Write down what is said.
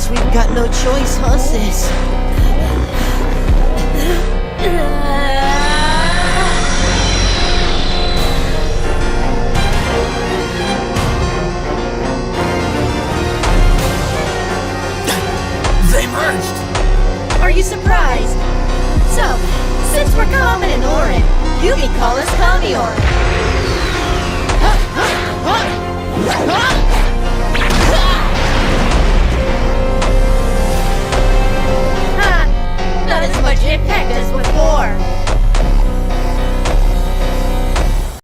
Guess we've got no choice, huh, sis? They merged! Are you surprised? So, since we're kamin and oren, you can call us kami oren.